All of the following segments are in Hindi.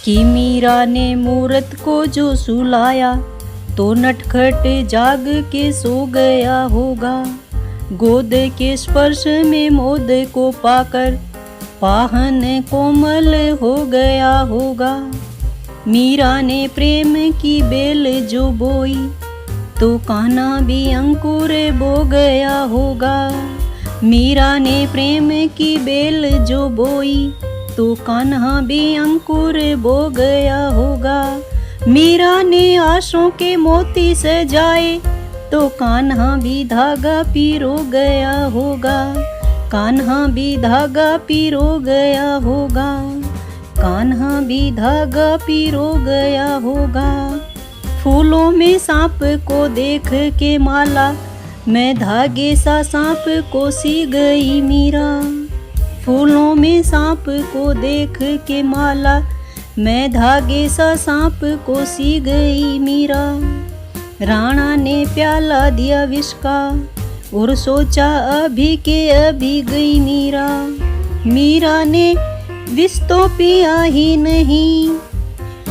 कि मीरा ने मूरत को जो सुलाया तो नटखट जाग के सो गया होगा। गोद के स्पर्श में मोद को पाकर पाहन कोमल हो गया होगा। मीरा ने प्रेम की बेल जो बोई तो कान्हा भी अंकुर बो गया होगा। मीरा ने प्रेम की बेल जो बोई तो कान्हा भी अंकुर बो गया होगा। मीरा ने आशों के मोती सजाए तो कान्हा भी धागा पिरो गया होगा। कान्हा भी धागा पिरो गया होगा। कान्हा भी धागा पिरो गया होगा। फूलों में सांप को देख के माला मैं धागे सा सांप को सी गई मीरा। फूलों में सांप को देख के माला मैं धागे सा सांप को सी गई मीरा। राणा ने प्याला दिया विष का और सोचा अभी के अभी गई मीरा। मीरा ने विष तो पिया ही नहीं,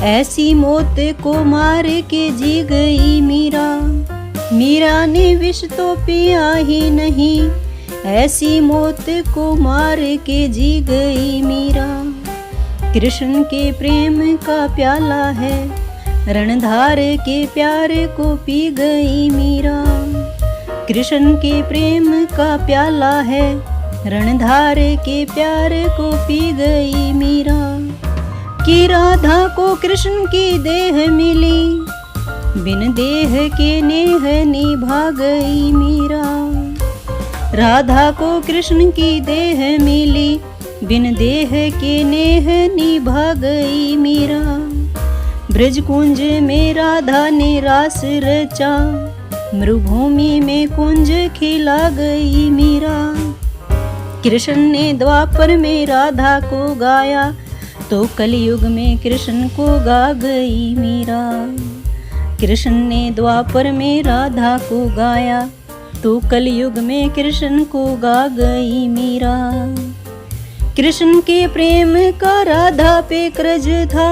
ऐसी मौत को मार के जी गई मीरा। मीरा ने विष तो पिया ही नहीं, ऐसी मौत को मार के जी गई मीरा। कृष्ण के प्रेम का प्याला है, रणधार के प्यार को पी गई मीरा। कृष्ण के प्रेम का प्याला है, रणधार के प्यार को पी गई मीरा। कि राधा को कृष्ण की देह मिली, बिन देह के नेह निभा गई मीरा। राधा को कृष्ण की देह मिली, बिन देह के नेह निभा गई मीरा। ब्रजकुंज में राधा ने रास रचा, मरुभूमि में कुंज खिला गई मीरा। कृष्ण ने द्वापर में राधा को गाया तो कलयुग में कृष्ण को गा गई मीरा। कृष्ण ने द्वापर में राधा को गाया तो कलयुग में कृष्ण को गा गई मीरा। कृष्ण के प्रेम का राधा पे कर्ज था,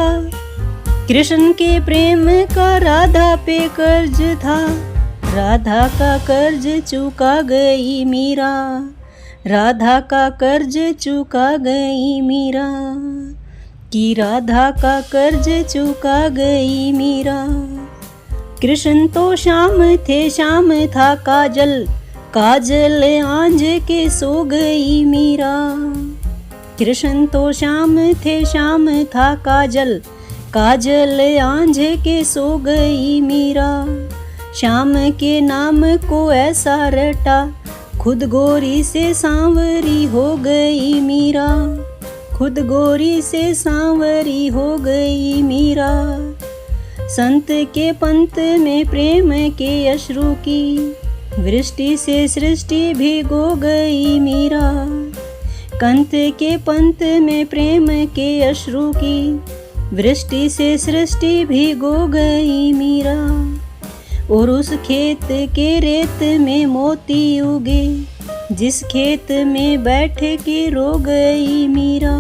कृष्ण के प्रेम का राधा पे कर्ज था। राधा का कर्ज चुका गई मीरा, राधा का कर्ज चुका गई मीरा। कि राधा का कर्ज चुका गई मीरा। कृष्ण तो श्याम थे, श्याम था काजल, काजल आंज के सो गई मीरा। कृष्ण तो श्याम थे, श्याम था काजल, काजल आंज के सो गई मीरा। श्याम के नाम को ऐसा रटा, खुद गोरी से सांवरी हो गई मीरा। खुद गोरी से सांवरी हो गई मीरा। संत के पंत में प्रेम के अश्रु की वृष्टि से सृष्टि भिगो गई मीरा। कंत के पंत में प्रेम के अश्रु की वृष्टि से सृष्टि भिगो गई मीरा। और उस खेत के रेत में मोती उगे, जिस खेत में बैठ के रो गई मीरा।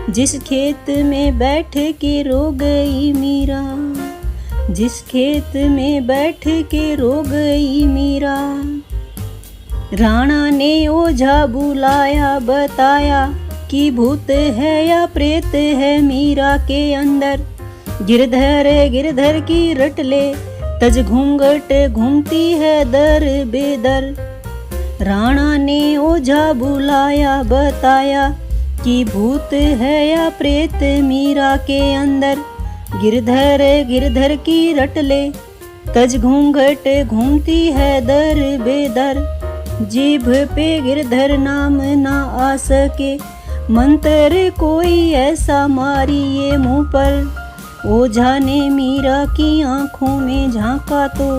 जिस खेत में बैठ के रो गई मीरा। जिस खेत में बैठ के रो गई मीरा। राणा ने ओझा बुलाया, बताया कि भूत है या प्रेत है मीरा के अंदर। गिरधर गिरधर की रट ले, तज घूंघट घूमती है दर बेदर। राणा ने ओझा बुलाया, बताया कि भूत है या प्रेत मीरा के अंदर। गिरधर गिरधर की रट ले, तज घूंघट घूमती है दर बेदर। जीभ पे गिरधर नाम ना आ सके, मंत्र कोई ऐसा मारिए मुंह पर। ओझा ने मीरा की आंखों में झांका तो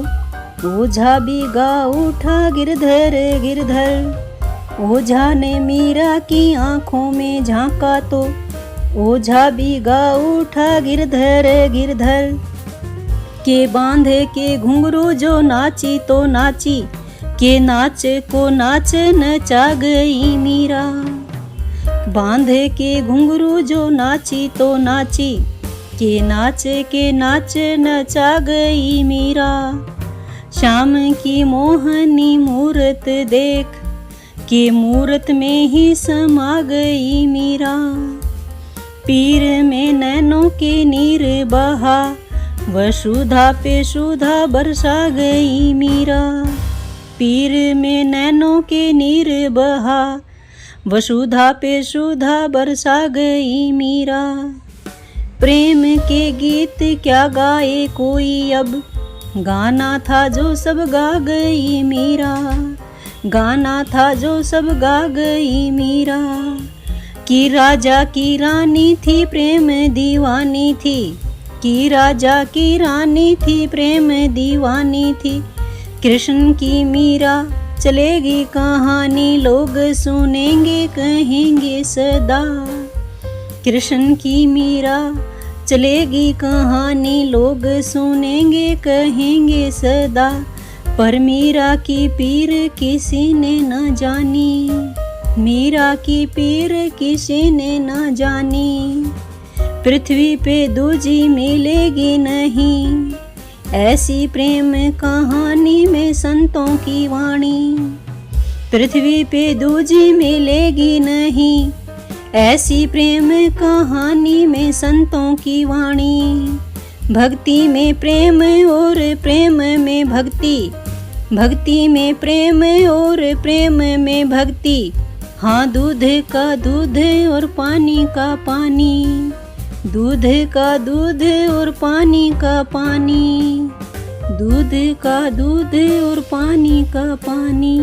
ओझा भी गा उठा गिरधर गिरधर। ओझा ने मीरा की आंखों में झांका तो ओझा भी गा उठा गिरधर गिरधर। के बांधे के घुंघरू जो नाची तो नाची, के नाच को नाच नचा गई मीरा। बांधे के घुंघरू जो नाची तो नाची, के नाच नचा गई मीरा। श्याम की मोहनी मूरत देख के मूरत में ही समा गई मीरा। पीर में नैनों के नीर बहा, वसुधा पे सुधा बरसा गई मीरा। पीर में नैनों के नीर बहा, वसुधा पे सुधा बरसा गई मीरा। प्रेम के गीत क्या गाए कोई अब, गाना था जो सब गा गई मीरा। गाना था जो सब गा गई मीरा। कि राजा की रानी थी प्रेम दीवानी थी, कि राजा की रानी थी प्रेम दीवानी थी। कृष्ण की मीरा चलेगी कहानी, लोग सुनेंगे कहेंगे सदा। कृष्ण की मीरा चलेगी कहानी, लोग सुनेंगे कहेंगे सदा। पर मीरा की पीर किसी ने न जानी, मीरा की पीर किसी ने न जानी। पृथ्वी पे दूजी मिलेगी नहीं, ऐसी प्रेम कहानी में संतों की वाणी। पृथ्वी पे दूजी मिलेगी नहीं, ऐसी प्रेम कहानी में संतों की वाणी। भक्ति में प्रेम और प्रेम में भक्ति, भक्ति में प्रेम और प्रेम में भक्ति। हाँ, दूध का दूध और पानी का पानी, दूध का दूध और पानी का पानी, दूध का दूध और पानी का पानी।